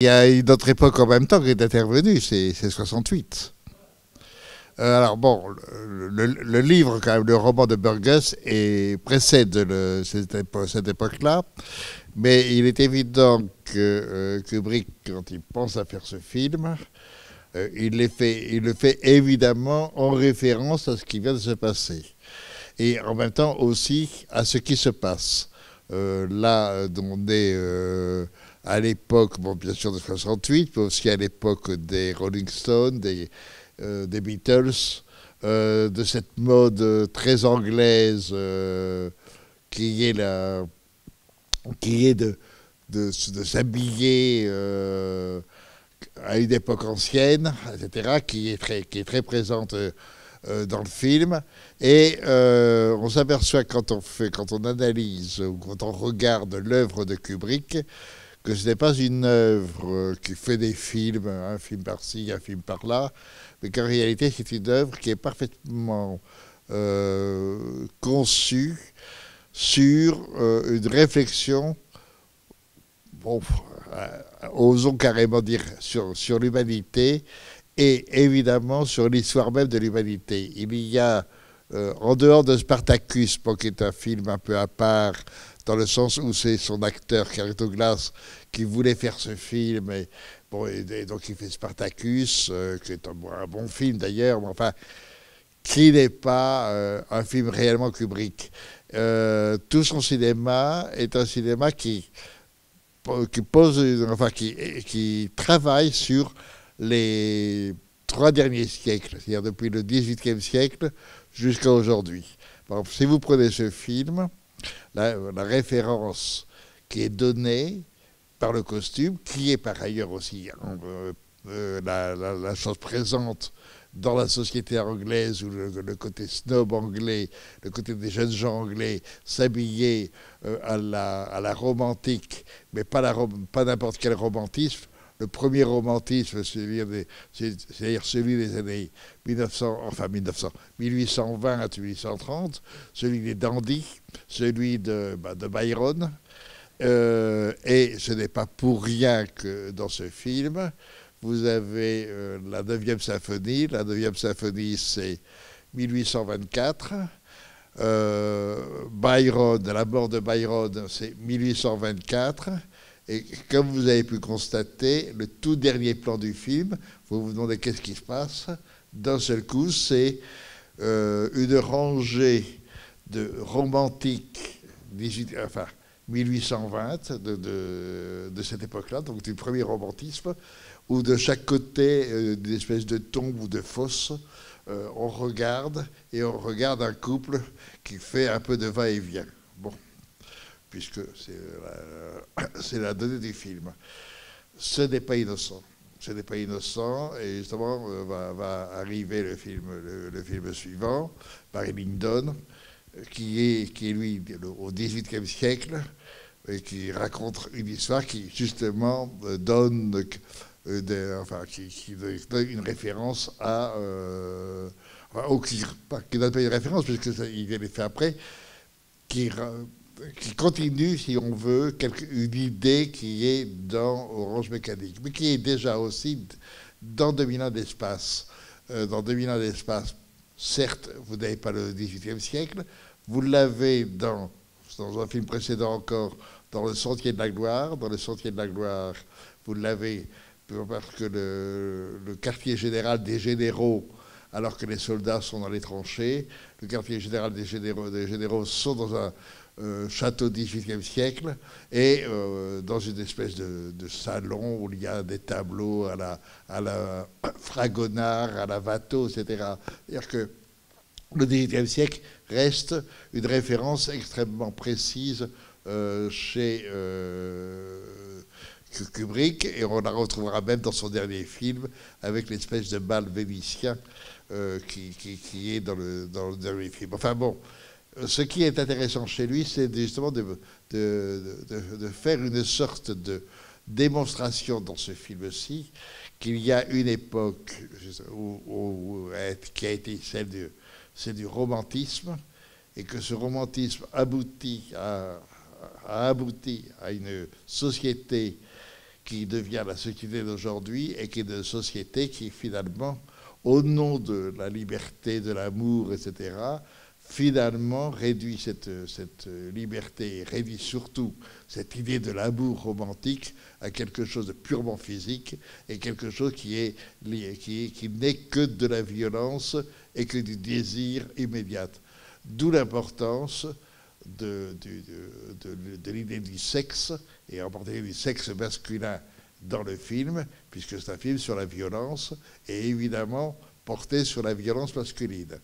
Il y a une autre époque en même temps qui est intervenue, c'est 68. Alors bon, le livre, quand même, le roman de Burgess précède cette époque-là, mais il est évident que Kubrick, quand il pense à faire ce film, il le fait évidemment en référence à ce qui vient de se passer. Et en même temps aussi à ce qui se passe. Là, on est à l'époque, bon, bien sûr, de 68, mais aussi à l'époque des Rolling Stones, des Beatles, de cette mode très anglaise qui est de s'habiller à une époque ancienne, etc., qui est très présente dans le film. Et on s'aperçoit quand on analyse ou quand on regarde l'œuvre de Kubrick, que ce n'est pas une œuvre qui fait des films, un film par-ci, un film par-là, mais qu'en réalité c'est une œuvre qui est parfaitement conçue sur une réflexion, bon, osons carrément dire, sur l'humanité et évidemment sur l'histoire même de l'humanité. Il y a, en dehors de Spartacus, qui est un film un peu à part, dans le sens où c'est son acteur, Kirk Douglas, qui voulait faire ce film, et, bon, et donc il fait Spartacus, qui est un bon film d'ailleurs, mais enfin, qui n'est pas un film réellement Kubrick. Tout son cinéma est un cinéma qui travaille sur les 3 derniers siècles, c'est-à-dire depuis le XVIIIe siècle jusqu'à aujourd'hui. Si vous prenez ce film, la référence qui est donnée par le costume, qui est par ailleurs aussi la chose présente dans la société anglaise, où le côté snob anglais, le côté des jeunes gens anglais s'habiller à la romantique, mais pas n'importe quel romantisme. Le premier romantisme, c'est-à-dire celui des années 1820 à 1830, celui des dandies, celui de Byron. Et ce n'est pas pour rien que dans ce film, vous avez la 9e symphonie. La 9e symphonie, c'est 1824. Byron, la mort de Byron, c'est 1824. Et comme vous avez pu constater, le tout dernier plan du film, vous vous demandez qu'est-ce qui se passe. D'un seul coup, c'est une rangée de romantiques 1820 de cette époque-là, donc du premier romantisme, où de chaque côté d'une espèce de tombe ou de fosse, on regarde un couple qui fait un peu de va-et-vient. Bon, puisque c'est la donnée du film. Ce n'est pas innocent. Ce n'est pas innocent, et justement va arriver le film suivant, Barry Lyndon, qui est lui au XVIIIe siècle, et qui raconte une histoire qui justement donne qui donne une référence à qui donne pas une référence puisqu'il est fait après, qui continue, si on veut, une idée qui est dans Orange Mécanique, mais qui est déjà aussi dans 2000 ans d'espace. Dans 2000 ans d'espace, certes, vous n'avez pas le XVIIIe siècle, vous l'avez dans un film précédent encore, dans Le Sentier de la Gloire. Dans Le Sentier de la Gloire, vous l'avez parce que le quartier général des généraux, alors que les soldats sont dans les tranchées, le quartier général des généraux sont dans un château du XVIIIe siècle, et dans une espèce de salon où il y a des tableaux à la Fragonard, à la Watteau, etc. C'est-à-dire que le XVIIIe siècle reste une référence extrêmement précise chez Kubrick, et on la retrouvera même dans son dernier film avec l'espèce de bal vénitien qui est dans le dernier film. Enfin bon, ce qui est intéressant chez lui, c'est justement de faire une sorte de démonstration dans ce film-ci qu'il y a une époque qui a été celle du romantisme, et que ce romantisme a abouti à une société qui devient la société d'aujourd'hui et qui est une société qui, finalement, au nom de la liberté, de l'amour, etc., finalement réduit cette liberté, réduit surtout cette idée de l'amour romantique à quelque chose de purement physique et quelque chose qui n'est que de la violence et que du désir immédiat. D'où l'importance de l'idée du sexe, et en particulier du sexe masculin dans le film, puisque c'est un film sur la violence, et évidemment porté sur la violence masculine.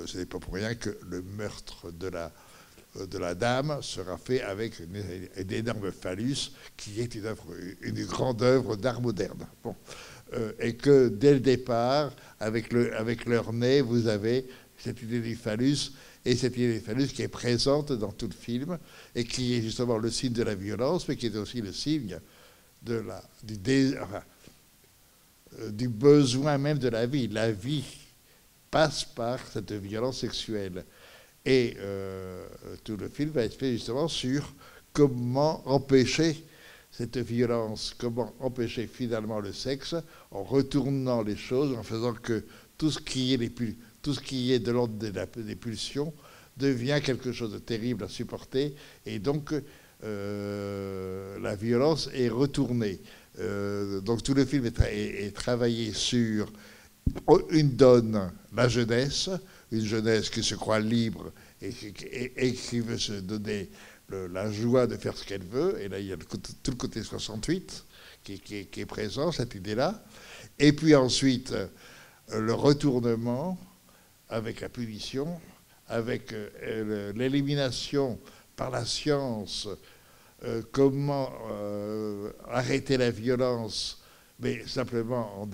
Ce n'est pas pour rien que le meurtre de la dame sera fait avec une énorme phallus, qui est une grande œuvre d'art moderne. Bon. Et que dès le départ, avec leur nez, vous avez cette idée du phallus, et cette idée du phallus qui est présente dans tout le film, et qui est justement le signe de la violence, mais qui est aussi le signe du besoin même de la vie. La vie passe par cette violence sexuelle. Et tout le film va être fait justement sur comment empêcher cette violence, comment empêcher finalement le sexe en retournant les choses, en faisant que tout ce qui est de l'ordre des pulsions devient quelque chose de terrible à supporter, et donc la violence est retournée. Donc tout le film est travaillé sur une donne, la jeunesse, une jeunesse qui se croit libre et qui veut se donner la joie de faire ce qu'elle veut. Et là, il y a tout le côté 68 qui est présent, cette idée-là. Et puis ensuite, le retournement avec la punition, avec l'élimination par la science, comment arrêter la violence, mais simplement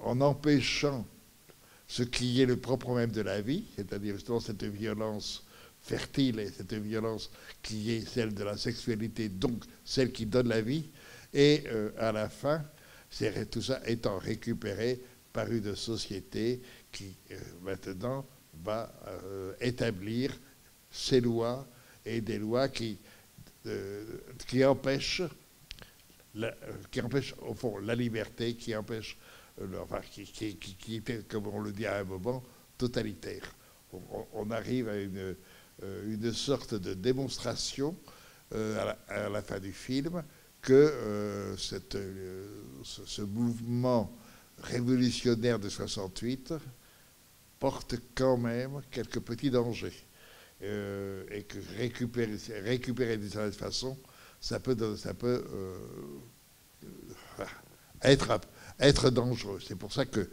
en empêchant ce qui est le propre même de la vie, c'est-à-dire justement cette violence fertile et cette violence qui est celle de la sexualité, donc celle qui donne la vie, et à la fin, tout ça étant récupéré par une société qui maintenant va établir ses lois, et des lois qui empêchent au fond la liberté, qui empêche, qui était, comme on le dit à un moment, totalitaire. On arrive à une sorte de démonstration à la fin du film que ce mouvement révolutionnaire de 68 porte quand même quelques petits dangers, et que récupérer d'une certaine façon, ça peut être dangereux. C'est pour ça que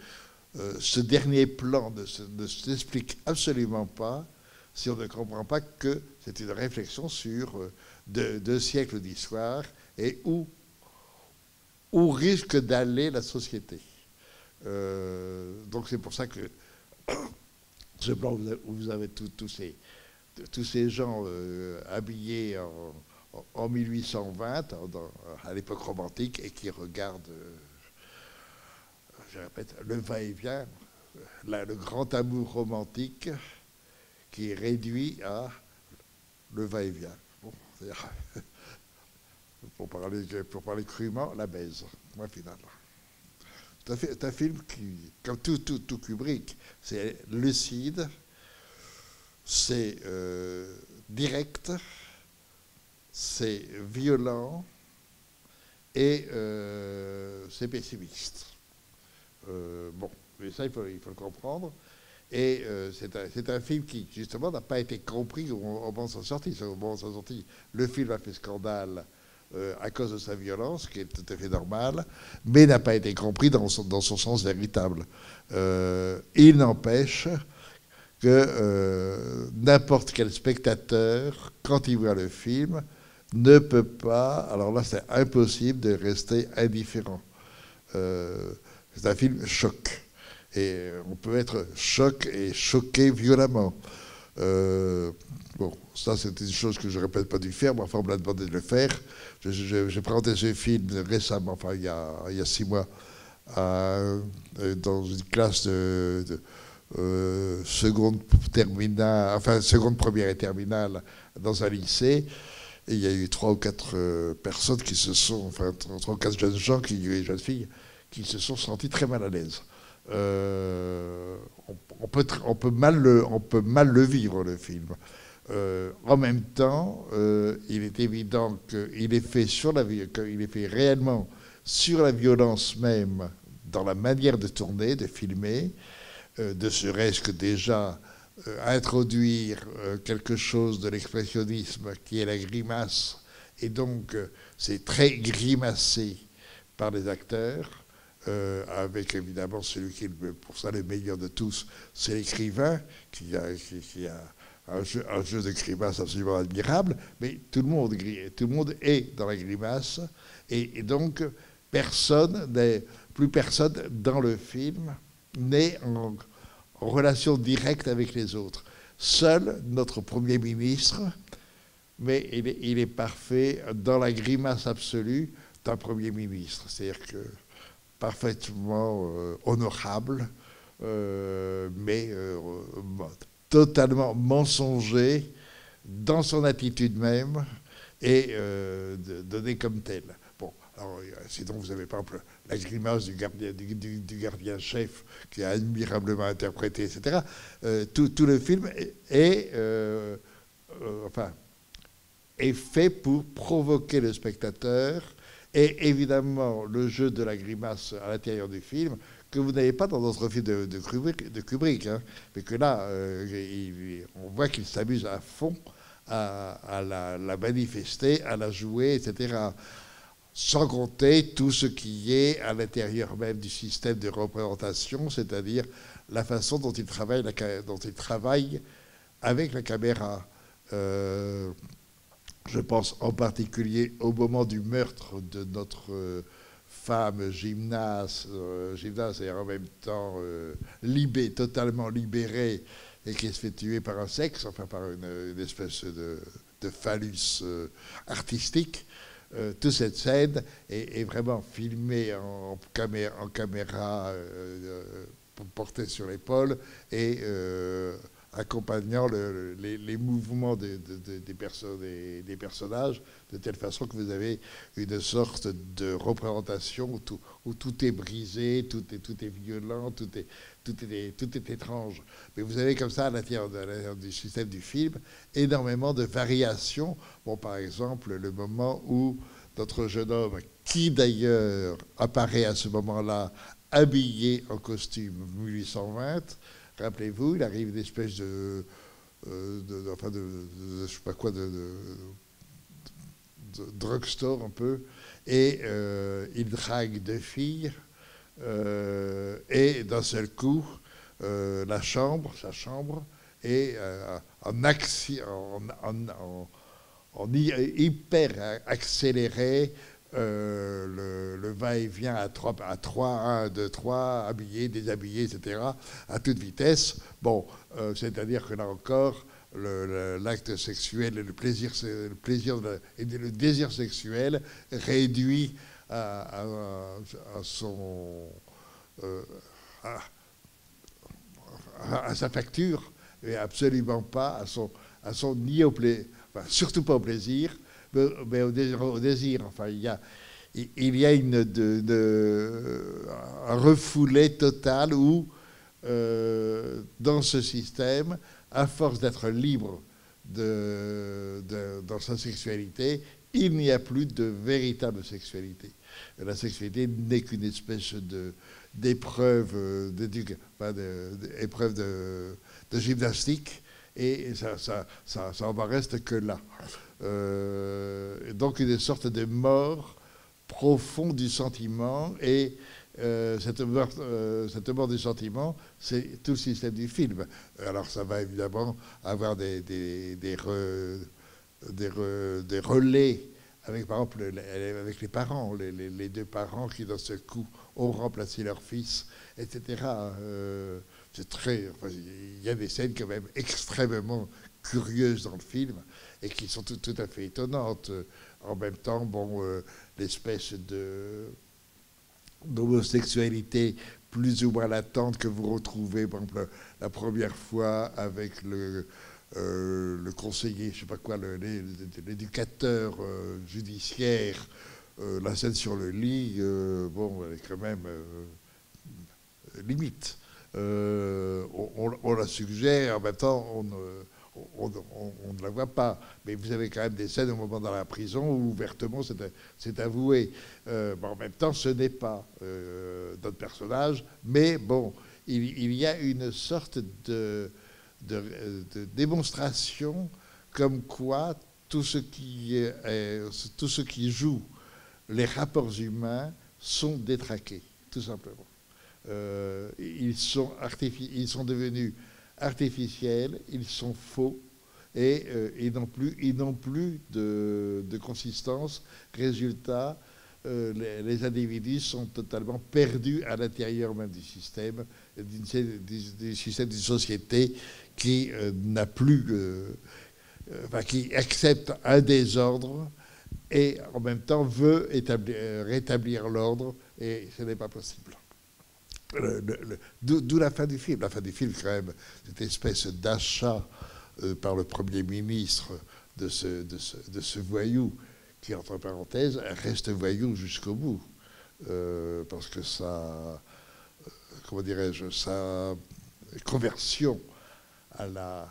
ce dernier plan ne s'explique absolument pas si on ne comprend pas que c'est une réflexion sur 2 siècles d'histoire et où risque d'aller la société. Donc c'est pour ça que ce plan où vous avez tous ces gens habillés en 1820, à l'époque romantique, et qui regardent, je répète, le va-et-vient, le grand amour romantique qui est réduit à le va-et-vient. Bon, pour parler crûment, la baise, point final. C'est un film qui, comme tout Kubrick, c'est lucide, c'est direct, c'est violent et c'est pessimiste. Bon, mais ça, il faut le comprendre. Et c'est un film qui, justement, n'a pas été compris au moment de sa sortie. Au moment de sa sortie, le film a fait scandale à cause de sa violence, qui est tout à fait normale, mais n'a pas été compris dans son sens véritable. Il n'empêche que n'importe quel spectateur, quand il voit le film, ne peut pas, alors là c'est impossible de rester indifférent. C'est un film choc. Et on peut être choqué violemment. Bon, ça c'est une chose que je n'aurais peut-être pas dû faire, mais enfin on me l'a demandé de le faire. J'ai présenté ce film récemment, enfin il y a 6 mois, dans une classe de seconde première et terminale dans un lycée. Et il y a eu 3 ou 4 personnes qui se sont, enfin 3 ou 4 jeunes gens, jeunes filles, qui se sont senties très mal à l'aise. On peut mal le vivre, le film. En même temps, il est évident qu'il est fait qu'il est fait réellement sur la violence même, dans la manière de tourner, de filmer, de serait-ce que déjà introduire quelque chose de l'expressionnisme qui est la grimace, et donc c'est très grimacé par les acteurs, avec évidemment celui qui est pour ça le meilleur de tous, c'est l'écrivain qui a un jeu de grimace absolument admirable, mais tout le monde est dans la grimace, et donc plus personne dans le film n'est en relation directe avec les autres. Seul notre Premier ministre, mais il est parfait dans la grimace absolue d'un Premier ministre. C'est-à-dire que parfaitement honorable, mais totalement mensonger dans son attitude même et donné comme tel. Bon, alors, sinon vous avez par exemple la grimace du gardien-chef qui a admirablement interprété, etc. Tout le film est fait pour provoquer le spectateur, et évidemment le jeu de la grimace à l'intérieur du film, que vous n'avez pas dans d'autres films de Kubrick, hein, mais que là, on voit qu'il s'amuse à fond à la manifester, à la jouer, etc. Sans compter tout ce qui est à l'intérieur même du système de représentation, c'est-à-dire la façon dont il travaille avec la caméra. Je pense en particulier au moment du meurtre de notre femme gymnaste et en même temps totalement libérée, et qui se fait tuer par un sexe, enfin par une espèce de phallus artistique. Toute cette scène est vraiment filmée en caméra portée sur l'épaule, et accompagnant les mouvements des personnages, de telle façon que vous avez une sorte de représentation où tout est brisé, tout est violent, tout est étrange. Mais vous avez comme ça, à l'intérieur du système du film, énormément de variations. Bon, par exemple, le moment où notre jeune homme, qui d'ailleurs apparaît à ce moment-là habillé en costume 1820, rappelez-vous, il arrive une espèce de je sais pas quoi, de drugstore un peu, et il drague 2 filles, et d'un seul coup, sa chambre, est en hyper accéléré, le va-et-vient à 1, 2, 3, habillé, déshabillé, etc., à toute vitesse. Bon, c'est-à-dire que là encore, l'acte sexuel et le désir sexuel réduit à sa facture, et absolument pas à son ni au plaisir, enfin, surtout pas au plaisir, mais au désir. Enfin, il y a un refoulé total où, dans ce système, à force d'être libre dans sa sexualité, il n'y a plus de véritable sexualité. La sexualité n'est qu'une espèce d'épreuve de gymnastique, et ça en reste que là. Donc une sorte de mort profonde du sentiment, et cette mort du sentiment, c'est tout le système du film. Alors ça va évidemment avoir des relais avec, par exemple, avec les parents, les 2 parents qui d'un seul coup ont remplacé leur fils, etc. C'est il y a des scènes quand même extrêmement curieuses dans le film, et qui sont tout à fait étonnantes. En même temps, bon, l'espèce d'homosexualité plus ou moins latente que vous retrouvez, par exemple, la première fois avec le conseiller, je sais pas quoi, l'éducateur judiciaire, la scène sur le lit, bon, elle est quand même limite. On la suggère, en même temps, on ne la voit pas. Mais vous avez quand même des scènes au moment dans la prison où ouvertement c'est avoué. En même temps, ce n'est pas notre personnage, mais bon, il y a une sorte de démonstration comme quoi tout ce qui joue les rapports humains sont détraqués, tout simplement. Ils sont devenus artificiels, ils sont faux et ils n'ont plus de consistance. Résultat, les individus sont totalement perdus à l'intérieur même du système d'une société qui n'a plus, qui accepte un désordre et en même temps veut rétablir l'ordre, et ce n'est pas possible. D'où la fin du film. La fin du film, quand même, cette espèce d'achat par le Premier ministre de ce voyou qui, entre parenthèses, reste voyou jusqu'au bout. Parce que ça, comment dirais-je, sa conversion à la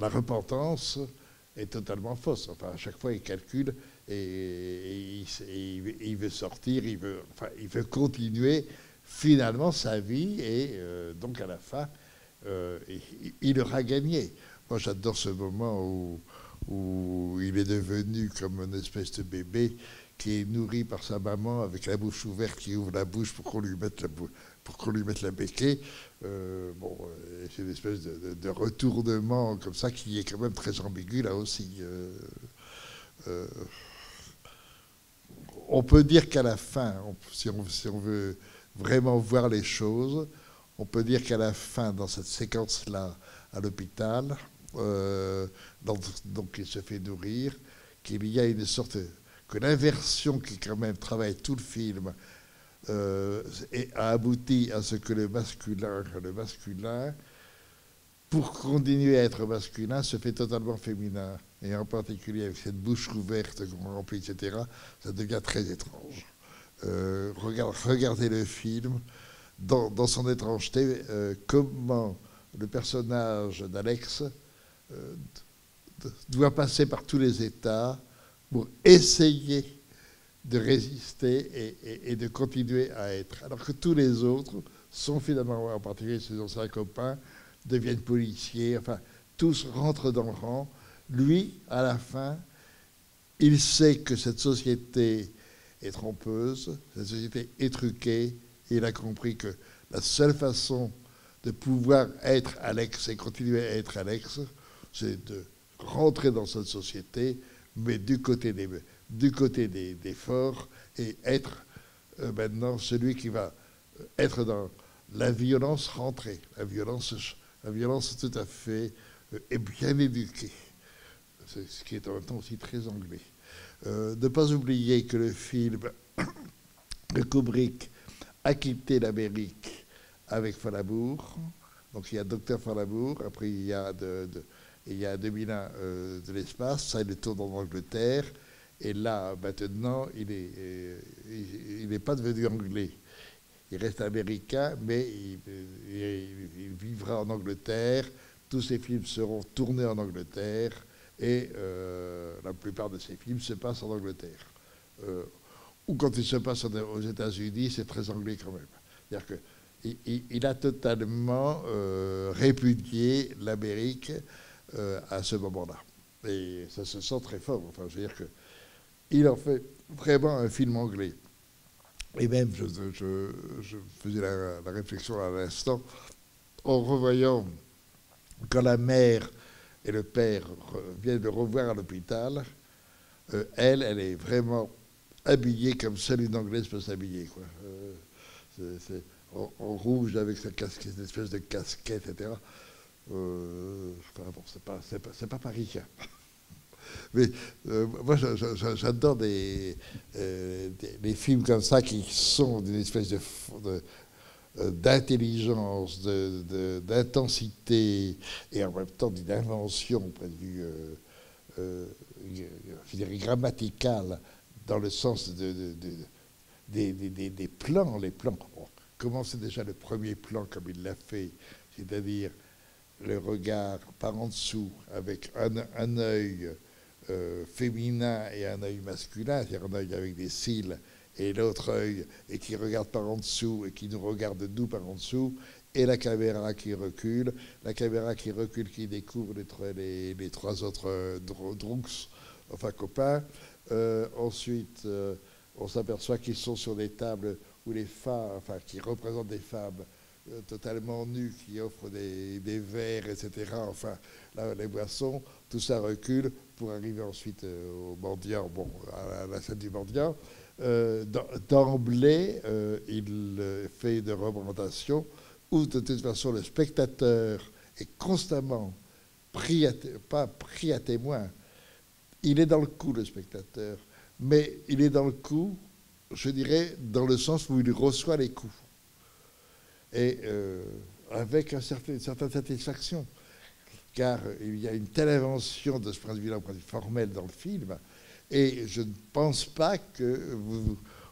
repentance est totalement fausse. Enfin, à chaque fois, il calcule et il veut sortir, il veut continuer finalement sa vie, et donc à la fin, il aura gagné. Moi, j'adore ce moment où il est devenu comme une espèce de bébé qui est nourri par sa maman avec la bouche ouverte, qui ouvre la bouche pour qu'on lui mette la béquille. C'est une espèce de retournement comme ça qui est quand même très ambigu là aussi. On peut dire qu'à la fin, si on veut vraiment voir les choses, on peut dire qu'à la fin, dans cette séquence-là, à l'hôpital, donc il se fait nourrir, qu'il y a une sorte que l'inversion qui quand même travaille tout le film a abouti à ce que le masculin, pour continuer à être masculin, se fait totalement féminin. Et en particulier avec cette bouche ouverte qu'on remplit, etc., ça devient très étrange. Regardez le film dans son étrangeté, comment le personnage d'Alex doit passer par tous les états pour essayer de résister et de continuer à être. Alors que tous les autres sont finalement, en particulier ses anciens copains, deviennent policiers, enfin, tous rentrent dans le rang. Lui, à la fin, il sait que cette société est trompeuse, cette société est truquée, et il a compris que la seule façon de pouvoir être Alex et continuer à être Alex, c'est de rentrer dans cette société, mais du côté des forts, et être maintenant celui qui va être dans la violence rentrée, la violence tout à fait et bien éduquée, ce qui est en même temps aussi très anglais. Ne pas oublier que le film de Kubrick a quitté l'Amérique avec Falabour. Donc il y a Docteur Falabour, après il y a 2001 de l'espace, ça il tourne en Angleterre, et là maintenant il n'est pas devenu anglais. Il reste américain, mais il vivra en Angleterre. Tous ses films seront tournés en Angleterre, et la plupart de ses films se passent en Angleterre. Ou quand ils se passent aux États-Unis, c'est très anglais quand même. C'est-à-dire qu'il a totalement répudié l'Amérique à ce moment-là. Et ça se sent très fort. Enfin, je veux dire qu'il en fait vraiment un film anglais. Et même, je faisais la réflexion à l'instant, en revoyant quand la mère et le père viennent le revoir à l'hôpital, elle est vraiment habillée comme seule une Anglaise peut s'habiller, quoi. C'est en rouge avec cette espèce de casquette, etc. Enfin bon, c'est pas parisien. Mais moi, j'adore des films comme ça qui sont d'une espèce d'intelligence, d'intensité et en même temps d'une invention au point de vue je dirais grammatical dans le sens des plans. Les plans, bon, commencez déjà le premier plan comme il l'a fait, c'est-à-dire le regard par en dessous avec un œil féminin et un œil masculin, c'est-à-dire un œil avec des cils et l'autre œil et qui regarde par en dessous et qui nous regarde nous par en dessous, et la caméra qui recule, qui découvre les trois autres drunks, enfin copains. Ensuite, on s'aperçoit qu'ils sont sur des tables où les femmes, enfin qui représentent des femmes totalement nues, qui offrent des verres, etc. Enfin, là, les boissons, tout ça recule pour arriver ensuite au mendiant, bon, à la scène du mendiant. D'emblée, il fait une représentation où de toute façon le spectateur est constamment pas pris à témoin. Il est dans le coup, le spectateur, mais il est dans le coup, je dirais, dans le sens où il reçoit les coups. Et avec une certaine satisfaction, car il y a une telle invention de ce point de vue-là, point de vue formel dans le film, et je ne pense pas que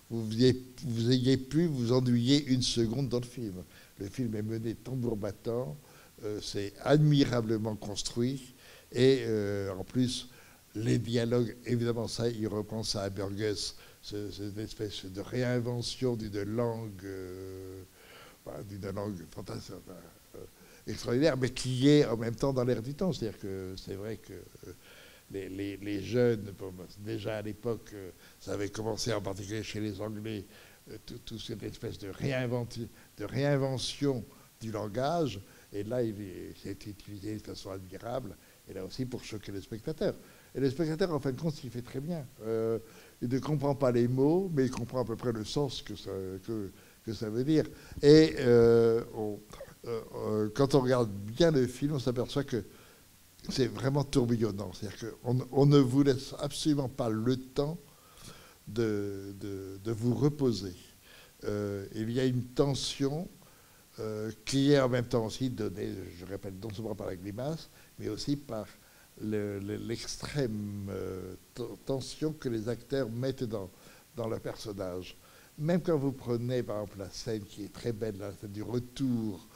vous ayez pu vous ennuyer une seconde dans le film. Le film est mené tambour battant, c'est admirablement construit, et en plus, les dialogues, évidemment, ça, il reprend ça à Burgess, cette espèce de réinvention d'une langue fantastique, extraordinaire, mais qui est en même temps dans l'air du temps. C'est-à-dire que c'est vrai que les jeunes, déjà à l'époque, ça avait commencé en particulier chez les Anglais, toute cette espèce de réinvention du langage, et là, c'est utilisé de façon admirable, et là aussi pour choquer le spectateur. Et le spectateur, en fin de compte, il fait très bien. Il ne comprend pas les mots, mais il comprend à peu près le sens que ça veut dire. Et quand on regarde bien le film, on s'aperçoit que c'est vraiment tourbillonnant. C'est-à-dire qu'on ne vous laisse absolument pas le temps de vous reposer. Il y a une tension qui est en même temps aussi donnée, je répète, non seulement par la grimace, mais aussi par l'extrême tension que les acteurs mettent dans le personnage. Même quand vous prenez, par exemple, la scène qui est très belle, la scène du retour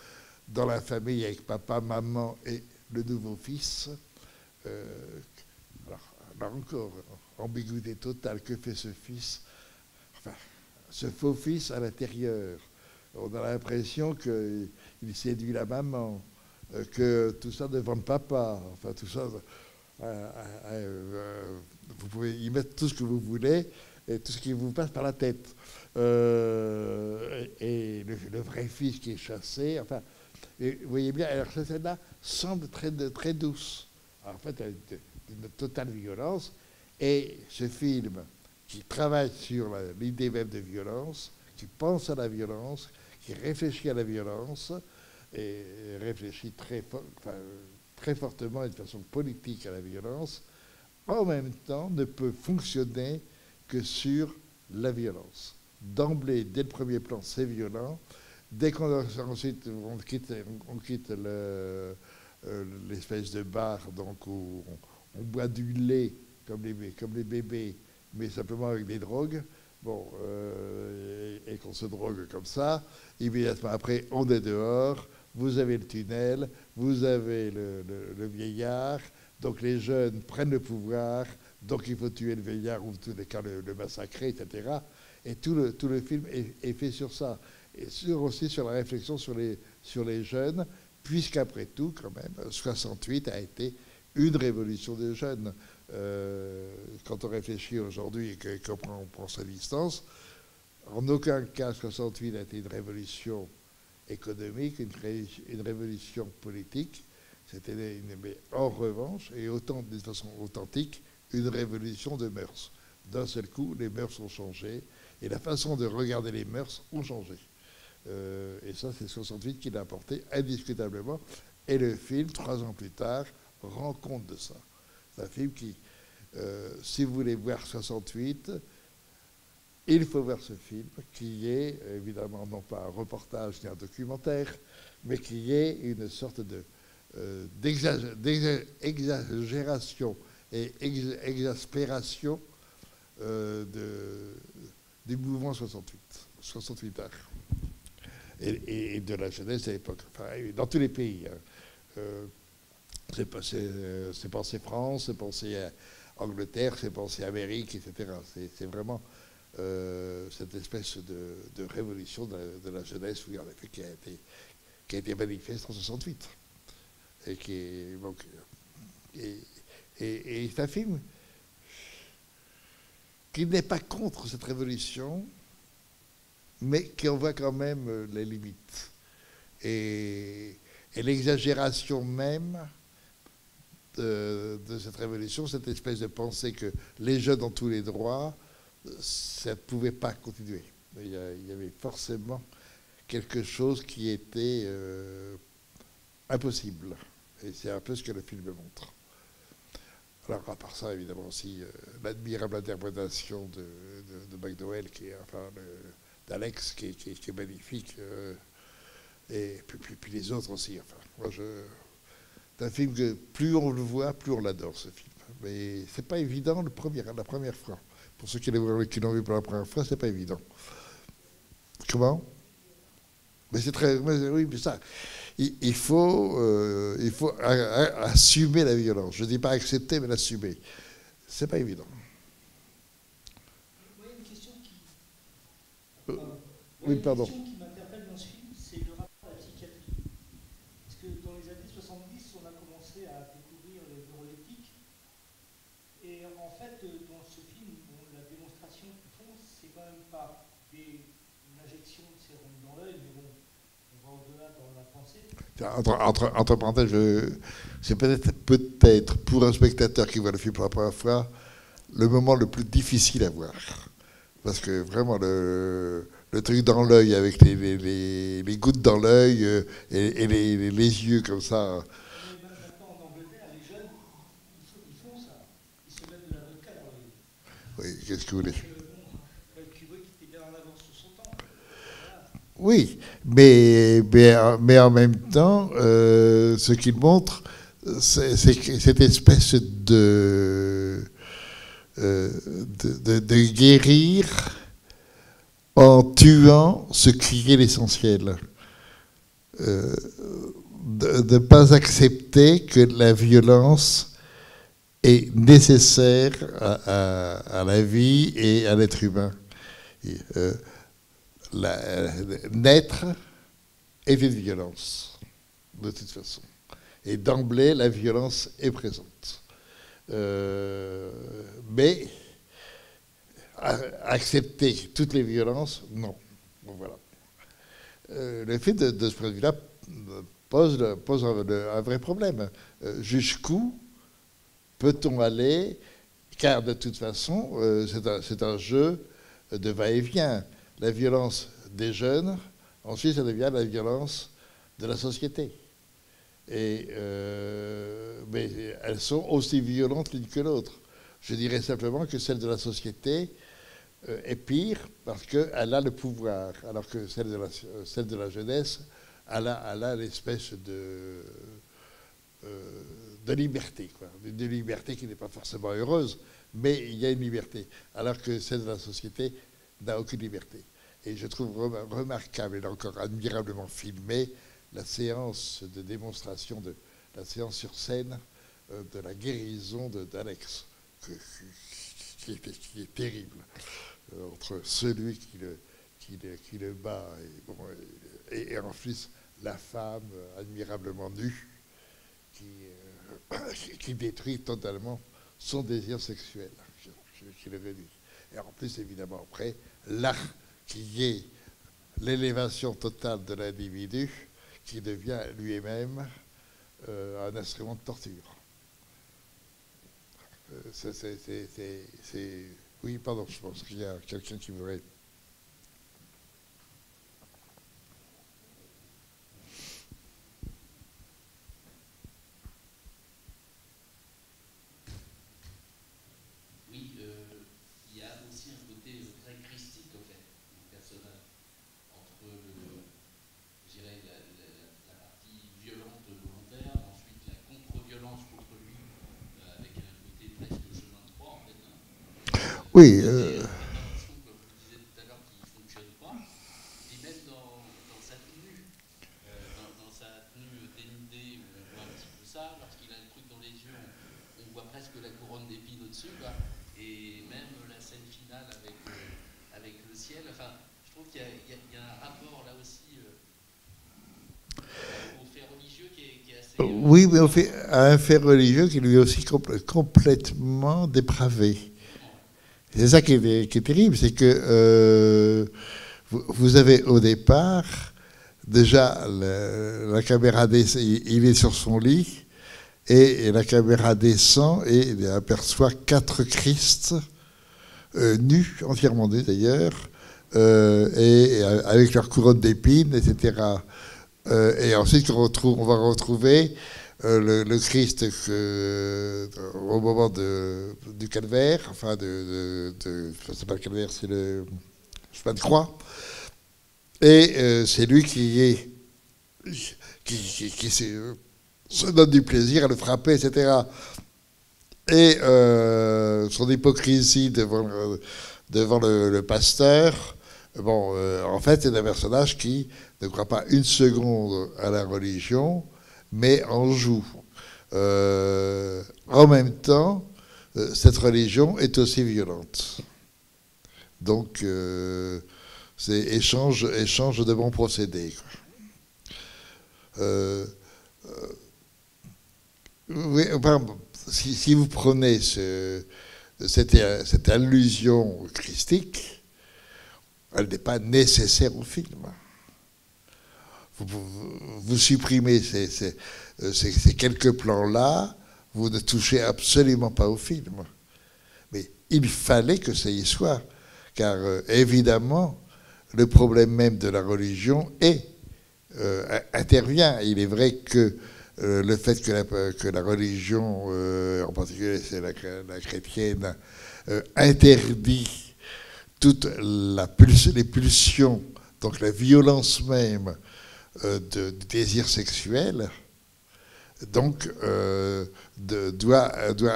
dans la famille avec papa, maman et le nouveau fils, alors, là encore, ambiguïté totale, que fait ce fils? Enfin, ce faux fils à l'intérieur. On a l'impression qu'il séduit la maman, que tout ça devant le papa, enfin tout ça, vous pouvez y mettre tout ce que vous voulez et tout ce qui vous passe par la tête. Et le vrai fils qui est chassé, enfin, et vous voyez bien, alors cette scène-là semble très douce. Alors, en fait, d'une totale violence. Et ce film qui travaille sur l'idée même de violence, qui pense à la violence, qui réfléchit à la violence, et réfléchit très fortement et de façon politique à la violence, en même temps ne peut fonctionner que sur la violence. D'emblée, dès le premier plan, c'est violent. Dès qu'ensuite on quitte l'espèce de bar donc où on boit du lait comme les bébés, mais simplement avec des drogues, bon, et qu'on se drogue comme ça, immédiatement après, on est dehors, vous avez le tunnel, vous avez le vieillard, donc les jeunes prennent le pouvoir, donc il faut tuer le vieillard ou tous les cas le massacrer, etc. Et tout le film est fait sur ça. Et aussi sur la réflexion sur les jeunes, puisqu'après tout, quand même, 68 a été une révolution des jeunes. Quand on réfléchit aujourd'hui et qu'on prend sa distance, en aucun cas 68 a été une révolution économique, une révolution politique. C'était mais en revanche, et autant de façon authentique, une révolution de mœurs. D'un seul coup, les mœurs ont changé et la façon de regarder les mœurs ont changé. Et ça, c'est 68 qui l'a apporté indiscutablement. Et le film, 3 ans plus tard, rend compte de ça. C'est un film qui, si vous voulez voir 68, il faut voir ce film qui est évidemment non pas un reportage ni un documentaire, mais qui est une sorte d'exagération et exaspération du mouvement 68 heures et de la jeunesse à l'époque, enfin, dans tous les pays. Hein. C'est pensé France, c'est pensé Angleterre, c'est pensé Amérique, etc. C'est vraiment cette espèce de révolution de la jeunesse, oui, en effet, qui a été manifeste en 68. Et qui est, donc, et c'est un film qui n'est pas contre cette révolution, mais qui en voit quand même les limites. Et l'exagération même de cette révolution, cette espèce de pensée que les jeunes ont tous les droits, ça ne pouvait pas continuer. Il y avait forcément quelque chose qui était impossible. Et c'est un peu ce que le film montre. Alors, à part ça, évidemment, aussi, l'admirable interprétation de McDowell, d'Alex, qui est magnifique. Et puis les autres aussi. Enfin, moi, c'est un film que plus on le voit, plus on l'adore, ce film. Mais c'est pas évident la première fois. Pour ceux qui l'ont vu pour la première fois, c'est pas évident. Comment? Mais c'est très... Oui, mais ça... Il faut assumer la violence. Je ne dis pas accepter, mais l'assumer. C'est pas évident. Moi, il y a une question oui, pardon. qui m'interpelle dans ce film, c'est le rapport à la psychiatrie. Parce que dans les années 70, on a commencé à découvrir les neuroleptiques. Et en fait, dans ce film, la démonstration qu'ils font, c'est quand même pas une injection de sérum dans l'œil, mais bon, on va au-delà dans la pensée. Entre parenthèses, c'est peut-être pour un spectateur qui voit le film pour la première fois, le moment le plus difficile à voir. Parce que vraiment, le truc dans l'œil avec les gouttes dans l'œil et les yeux comme ça. Mais maintenant, en Angleterre, les jeunes, ils font ça. Ils se mettent de la vodka dans l'œil. Oui, qu'est-ce que vous voulez? Kubrick était bien en avance sur son temps. Voilà. Oui, mais en même temps, ce qu'il montre, c'est cette espèce de guérir en tuant ce qui est l'essentiel. De ne pas accepter que la violence est nécessaire à la vie et à l'être humain. Naître est une violence, de toute façon. Et d'emblée, la violence est présente. Mais accepter toutes les violences, non. Bon, voilà. Le fait de ce point de vue-là pose un vrai problème. Jusqu'où peut-on aller? Car de toute façon, c'est un jeu de va-et-vient. La violence des jeunes, ensuite ça devient la violence de la société. Mais elles sont aussi violentes l'une que l'autre. Je dirais simplement que celle de la société est pire parce qu'elle a le pouvoir, alors que celle de la jeunesse, elle a l'espèce de liberté, quoi. De liberté qui n'est pas forcément heureuse, mais il y a une liberté, alors que celle de la société n'a aucune liberté. Et je trouve remarquable, et encore admirablement filmé, la séance de démonstration, la séance sur scène de la guérison d'Alex, qui est terrible, entre celui qui le bat et en plus la femme admirablement nue qui détruit totalement son désir sexuel, qui le réduit. Et en plus, évidemment, après, là, qui est l'élévation totale de l'individu, qui devient lui-même un instrument de torture. Oui, pardon, je pense qu'il y a quelqu'un qui voudrait... Oui, il y a aussi un côté très christique Oui. Oui, mais on fait un fait religieux qui lui est aussi complètement dépravé. C'est ça qui est terrible, c'est que vous avez au départ, déjà, la caméra descend, il est sur son lit, et la caméra descend et il aperçoit 4 Christ, nus, entièrement nus d'ailleurs, et avec leur couronne d'épines, etc. Et ensuite, on va retrouver le Christ au moment du calvaire, enfin, c'est pas le calvaire, c'est le chemin de croix. Et c'est lui qui se donne du plaisir à le frapper, etc. Et son hypocrisie devant le pasteur, bon, en fait, c'est un personnage qui ne croit pas une seconde à la religion, mais en joue. En même temps, cette religion est aussi violente. Donc, c'est échange de bons procédés. Oui, si vous prenez cette allusion christique, elle n'est pas nécessaire au film. Vous supprimez ces quelques plans-là, vous ne touchez absolument pas au film. Mais il fallait que ça y soit, car évidemment, le problème même de la religion intervient. Il est vrai que le fait que la religion, en particulier c'est la chrétienne, interdit toutes les pulsions, donc la violence même du désir sexuel, donc doit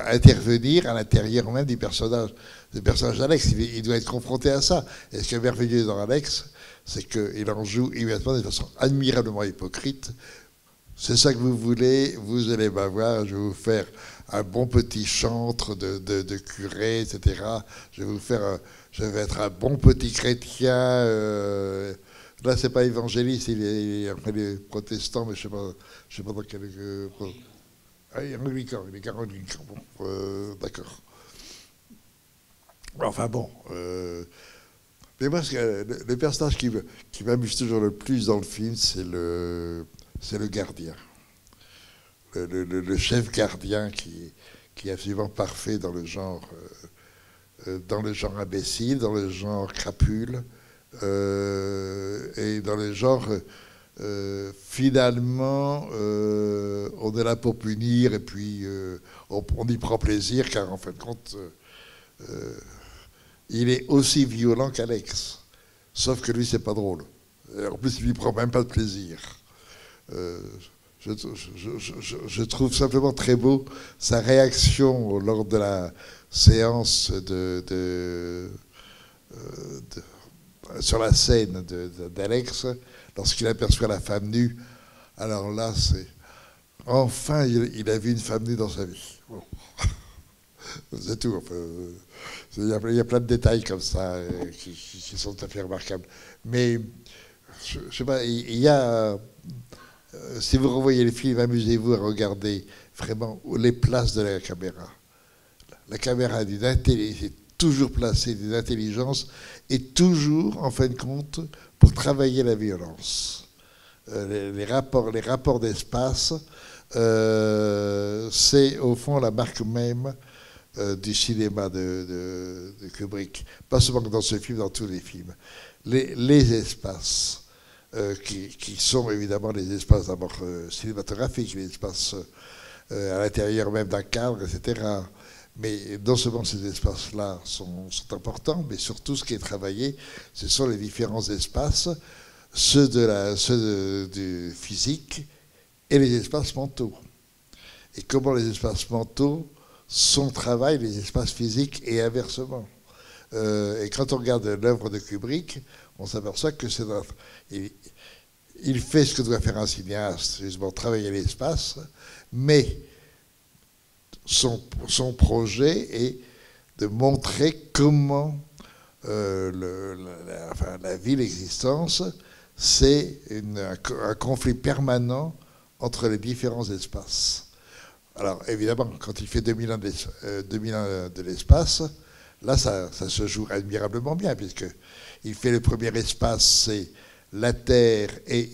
intervenir à l'intérieur même du personnage d'Alex. Il doit être confronté à ça. Et ce qui est merveilleux dans Alex, c'est qu'il en joue immédiatement de façon admirablement hypocrite. C'est ça que vous voulez, vous allez m'avoir, je vais vous faire un bon petit chantre de curé, etc. Je vais être un bon petit chrétien. Là, c'est pas évangéliste, il est protestant, mais je sais pas dans quel. Ah, il est anglican, Bon, d'accord. Enfin bon. Mais moi, le personnage qui m'amuse toujours le plus dans le film, c'est le gardien. Le chef gardien qui est absolument parfait dans le genre imbécile, dans le genre crapule, et dans le genre finalement on est là pour punir et puis on y prend plaisir, car en fin de compte il est aussi violent qu'Alex, sauf que lui c'est pas drôle, en plus il n'y prend même pas de plaisir. Je trouve simplement très beau sa réaction lors de la séance sur la scène d'Alex, lorsqu'il aperçoit la femme nue. Alors là, c'est... Enfin, il a vu une femme nue dans sa vie. Bon. C'est tout. Enfin, il y a plein de détails comme ça qui sont tout à fait remarquables. Mais, je sais pas, il y a... si vous revoyez le film, amusez-vous à regarder vraiment les places de la caméra. La caméra est toujours placée d'une intelligence et toujours, en fin de compte, pour travailler la violence. Les rapports d'espace, c'est au fond la marque même du cinéma de Kubrick. Pas seulement dans ce film, dans tous les films. Les espaces, qui sont évidemment les espaces d'abord cinématographiques, les espaces à l'intérieur même d'un cadre, etc. Mais non seulement ces espaces-là sont importants, mais surtout ce qui est travaillé, ce sont les différents espaces, ceux du physique et les espaces mentaux. Et comment les espaces mentaux sont travaillent les espaces physiques et inversement. Et quand on regarde l'œuvre de Kubrick, on s'aperçoit que il fait ce que doit faire un cinéaste, justement travailler l'espace, mais son projet est de montrer comment la vie, l'existence, c'est un conflit permanent entre les différents espaces. Alors évidemment, quand il fait 2001 de l'espace, là ça se joue admirablement bien, puisqu'il fait le premier espace, c'est la Terre et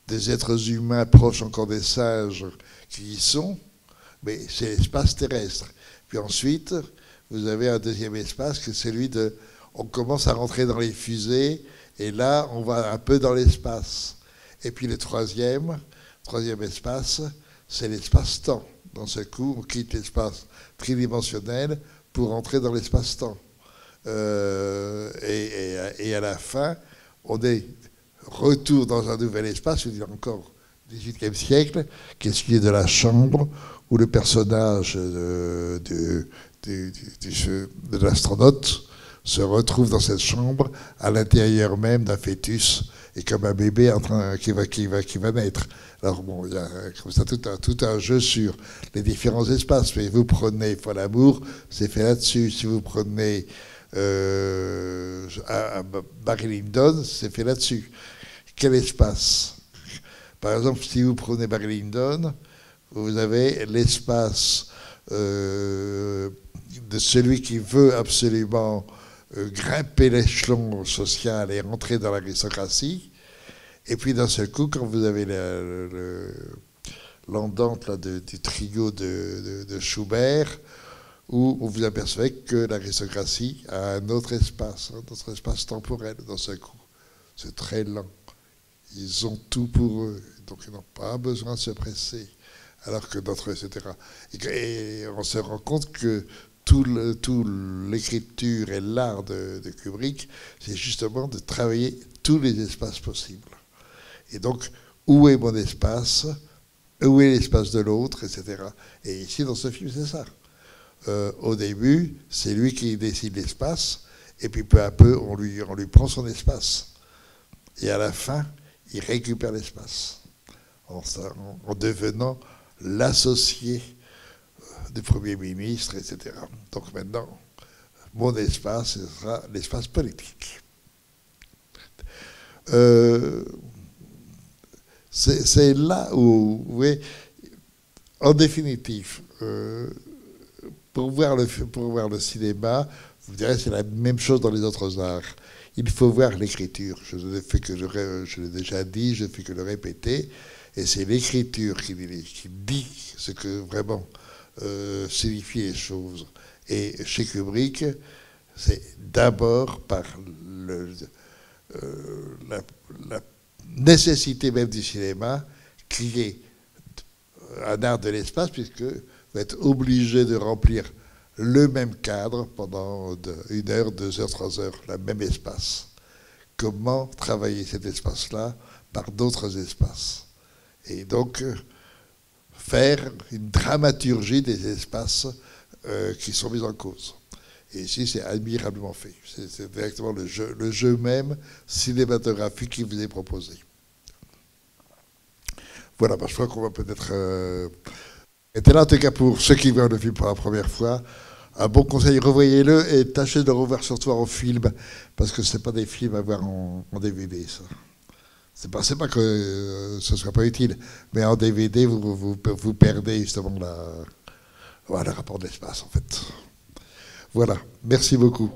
des êtres humains proches encore des singes qui y sont, mais c'est l'espace terrestre. Puis ensuite, vous avez un deuxième espace, que c'est celui de... On commence à rentrer dans les fusées, et là, on va un peu dans l'espace. Et puis le troisième espace, c'est l'espace-temps. Dans ce coup, on quitte l'espace tridimensionnel pour entrer dans l'espace-temps. Et à la fin, on est retour dans un nouvel espace, je veux dire encore 18e siècle, qui est celui de la chambre, où le personnage de l'astronaute se retrouve dans cette chambre, à l'intérieur même d'un fœtus, et comme un bébé qui va naître. Alors bon, il y a comme ça tout un jeu sur les différents espaces. Mais vous prenez Folle Amour, c'est fait là-dessus. Si vous prenez Barry Lyndon, c'est fait là-dessus. Quel espace? Par exemple, si vous prenez Barry Lyndon, vous avez l'espace de celui qui veut absolument grimper l'échelon social et rentrer dans l'aristocratie. Et puis d'un seul coup, quand vous avez l'andante du trio de Schubert, où vous vous apercevez que l'aristocratie a un autre espace temporel d'un seul coup. C'est très lent. Ils ont tout pour eux, donc ils n'ont pas besoin de se presser. Alors que d'autres, etc. Et on se rend compte que tout l'écriture et l'art de Kubrick, c'est justement de travailler tous les espaces possibles. Et donc, où est mon espace? Où est l'espace de l'autre, etc. Et ici, dans ce film, c'est ça. Au début, c'est lui qui décide l'espace, et puis peu à peu, on lui prend son espace. Et à la fin, il récupère l'espace, en devenant l'associé du Premier ministre, etc. Donc maintenant, mon espace, ce sera l'espace politique. C'est là où, vous voyez, en définitive, pour voir le cinéma, vous direz c'est la même chose dans les autres arts. Il faut voir l'écriture. Je l'ai déjà dit, je ne fais que le répéter. Et c'est l'écriture qui dit ce que vraiment signifient les choses. Et chez Kubrick, c'est d'abord par la nécessité même du cinéma qui est un art de l'espace, puisque vous êtes obligé de remplir le même cadre pendant 1 heure, 2 heures, 3 heures, le même espace. Comment travailler cet espace-là par d'autres espaces? Et donc, faire une dramaturgie des espaces qui sont mis en cause. Et ici, c'est admirablement fait. C'est directement le jeu même cinématographique qui vous est proposé. Voilà, je crois qu'on va peut-être... Et là, en tout cas, pour ceux qui voient le film pour la première fois, un bon conseil, revoyez-le et tâchez de le revoir surtout en film, parce que ce n'est pas des films à voir en DVD, ça. C'est pas que ce ne soit pas utile, mais en DVD, vous perdez justement le rapport d'espace, en fait. Voilà, merci beaucoup.